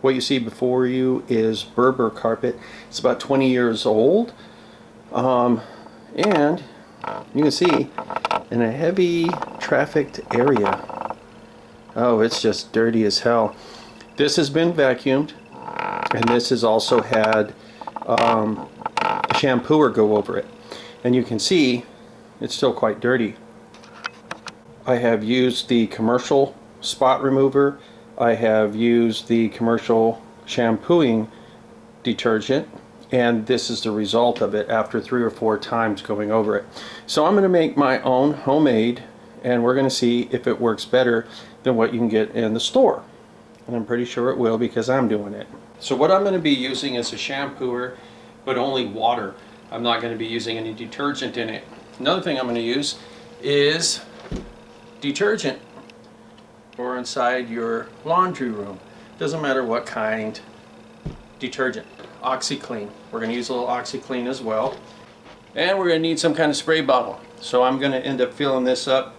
What you see before you is Berber carpet. It's about 20 years old. And you can see in a heavy trafficked area. Oh, it's just dirty as hell. This has been vacuumed, and this has also had a shampooer go over it. And you can see it's still quite dirty. I have used the commercial spot remover. I have used the commercial shampooing detergent, and this is the result of it after 3 or 4 times going over it. So I'm going to make my own homemade, and we're going to see if it works better than what you can get in the store. And I'm pretty sure it will because I'm doing it. So what I'm going to be using is a shampooer, but only water. I'm not going to be using any detergent in it. Another thing I'm going to use is detergent for inside your laundry room. Doesn't matter what kind detergent. OxiClean. We're going to use a little OxiClean as well. And we're going to need some kind of spray bottle. So I'm going to end up filling this up.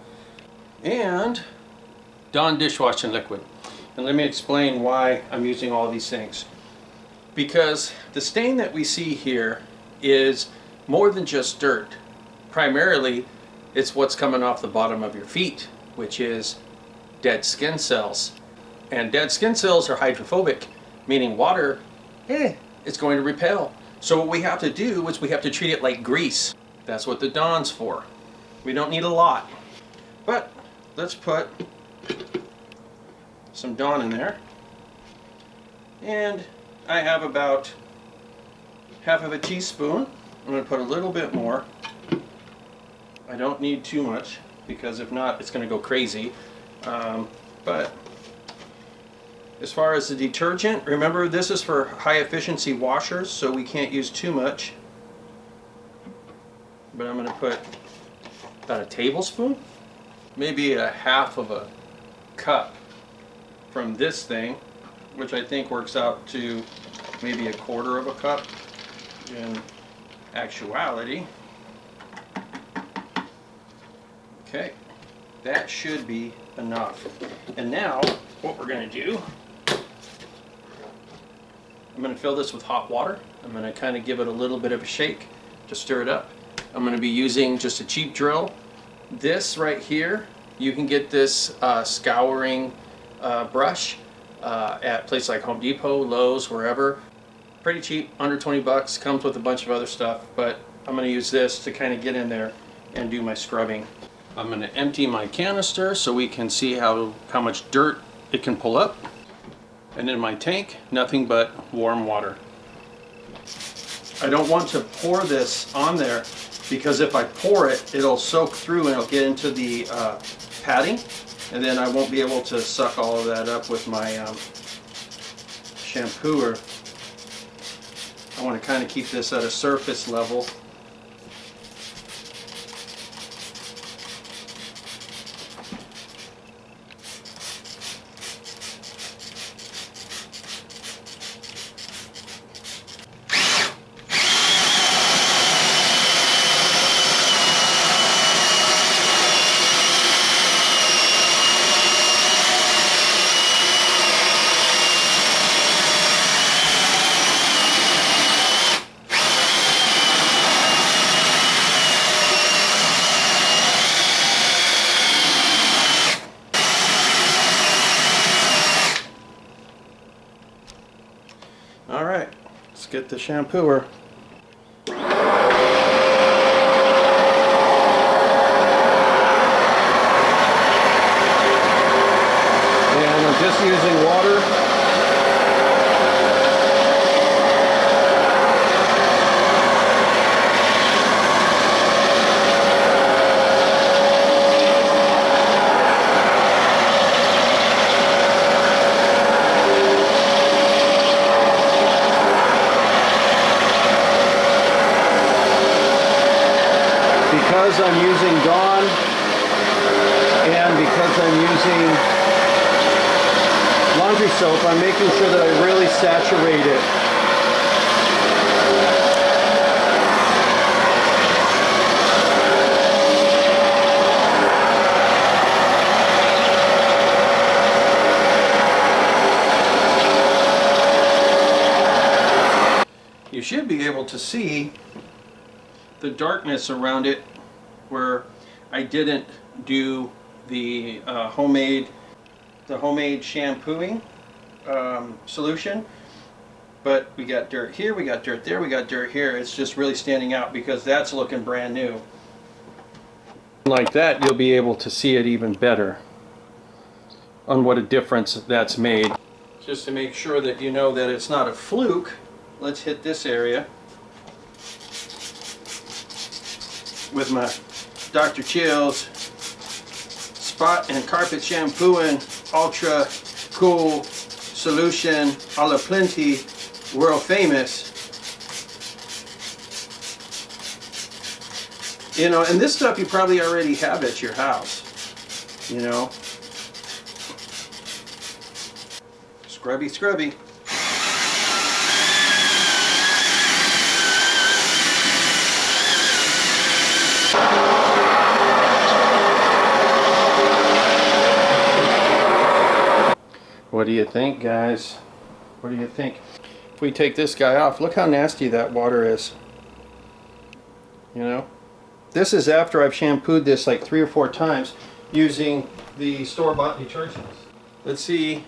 And Dawn dishwashing liquid. And let me explain why I'm using all these things. Because the stain that we see here is more than just dirt. Primarily, it's what's coming off the bottom of your feet, which is dead skin cells. And dead skin cells are hydrophobic, meaning water, it's going to repel. So what we have to do is we have to treat it like grease. That's what the Dawn's for. We don't need a lot. But let's put some Dawn in there. And I have about half of a teaspoon. I'm going to put a little bit more. I don't need too much because if not, it's going to go crazy. But as far as the detergent, remember this is for high efficiency washers, so we can't use too much. But I'm going to put about a tablespoon, maybe a half of a cup from this thing, which I think works out to maybe a quarter of a cup in actuality. Okay, that should be enough. And now what we're going to do, I'm going to fill this with hot water. I'm going to kind of give it a little bit of a shake to stir it up. I'm going to be using just a cheap drill. This right here, you can get this scouring brush at places like Home Depot, Lowe's, wherever. Pretty cheap, under 20 bucks, comes with a bunch of other stuff, but I'm going to use this to kind of get in there and do my scrubbing. I'm going to empty my canister so we can see how much dirt it can pull up. And in my tank, nothing but warm water. I don't want to pour this on there because if I pour it, it'll soak through and it'll get into the padding, and then I won't be able to suck all of that up with my shampooer. I want to kind of keep this at a surface level. Alright, let's get the shampooer. And I'm just using water. Because I'm using Dawn and because I'm using laundry soap, I'm making sure that I really saturate it. should be able to see the darkness around it where I didn't do the homemade shampooing solution. But we got dirt here, we got dirt there, we got dirt here. It's just really standing out because that's looking brand new. Like that, you'll be able to see it even better on what a difference that's made. Just to make sure that you know that it's not a fluke, let's hit this area with my Dr. Chill's spot and carpet shampooing ultra cool solution a la plenty, world famous. You know, and this stuff you probably already have at your house, you know. Scrubby, scrubby. What do you think, guys? What do you think? If we take this guy off, look how nasty that water is. You know? This is after I've shampooed this like 3 or 4 times using the store-bought detergents. Let's see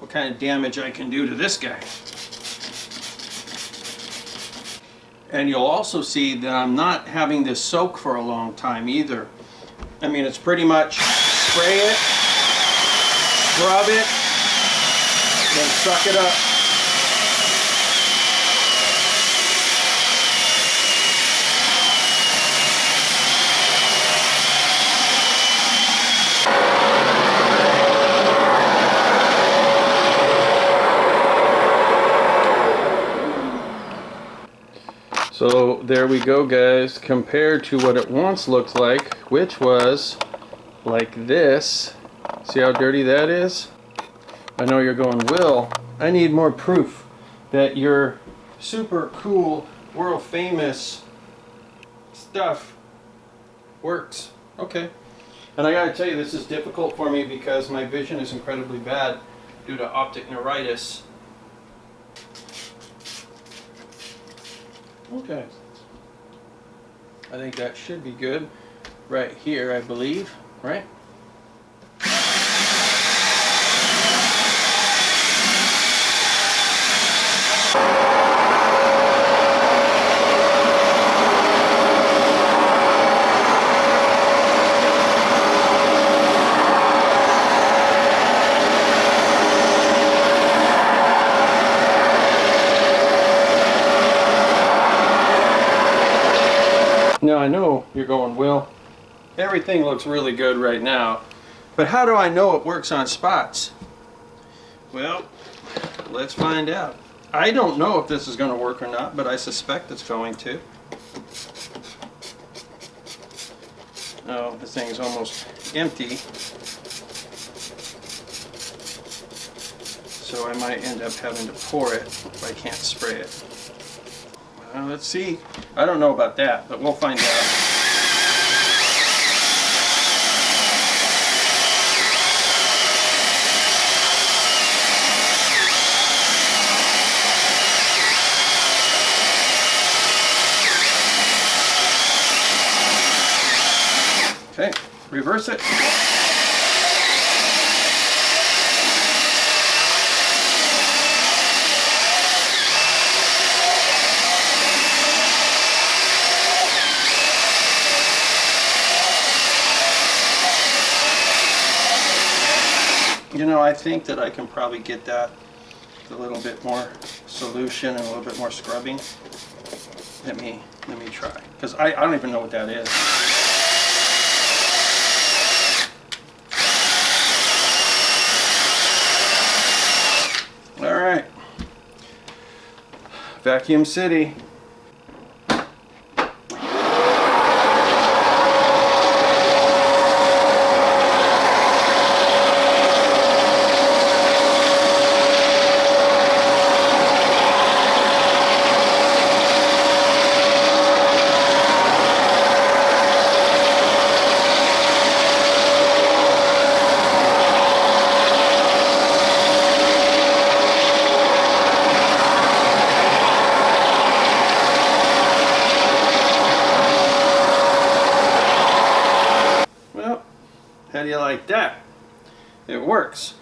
what kind of damage I can do to this guy. And you'll also see that I'm not having this soak for a long time either. I mean, it's pretty much spray it, scrub it, then suck it up. So there we go, guys, compared to what it once looked like, which was like this. See how dirty that is? I know you're going, Will, I need more proof that your super cool, world famous stuff works. Okay. And I gotta tell you, this is difficult for me because my vision is incredibly bad due to optic neuritis. Okay, I think that should be good right here, I believe, right? Now I know you're going, Will, everything looks really good right now, but how do I know it works on spots? Well, let's find out. I don't know if this is going to work or not, but I suspect it's going to. Oh, this thing is almost empty, so I might end up having to pour it if I can't spray it. Well, let's see. I don't know about that, but we'll find out. Okay, reverse it. You know, I think that I can probably get that with a little bit more solution and a little bit more scrubbing. Let me try, because I don't even know what that is. All right, Vacuum City. like that. It works.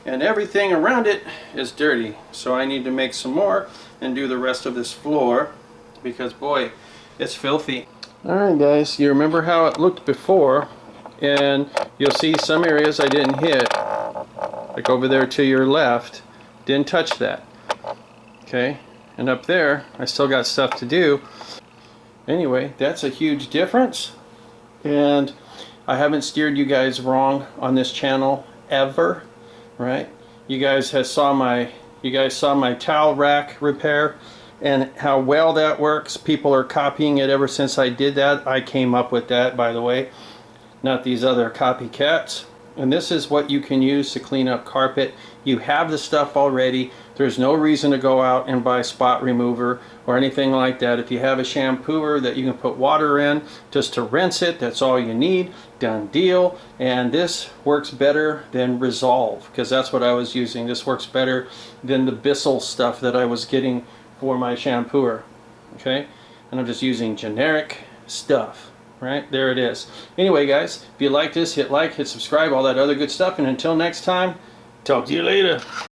And everything around it is dirty. So I need to make some more and do the rest of this floor because boy, it's filthy. Alright guys, you remember how it looked before, and you'll see some areas I didn't hit, like over there to your left, didn't touch that. Okay, and up there I still got stuff to do. Anyway, that's a huge difference, and I haven't steered you guys wrong on this channel ever, right? You guys saw my towel rack repair and how well that works. People are copying it ever since I did that. I came up with that, by the way, not these other copycats. And this is what you can use to clean up carpet. You have the stuff already. There's no reason to go out and buy spot remover or anything like that. If you have a shampooer that you can put water in just to rinse it, that's all you need. Done deal. And this works better than Resolve, because that's what I was using. This works better than the Bissell stuff that I was getting for my shampooer. Okay, and I'm just using generic stuff. Right, there it is. Anyway guys, if you like this, hit like, hit subscribe, all that other good stuff, and until next time, talk to you later.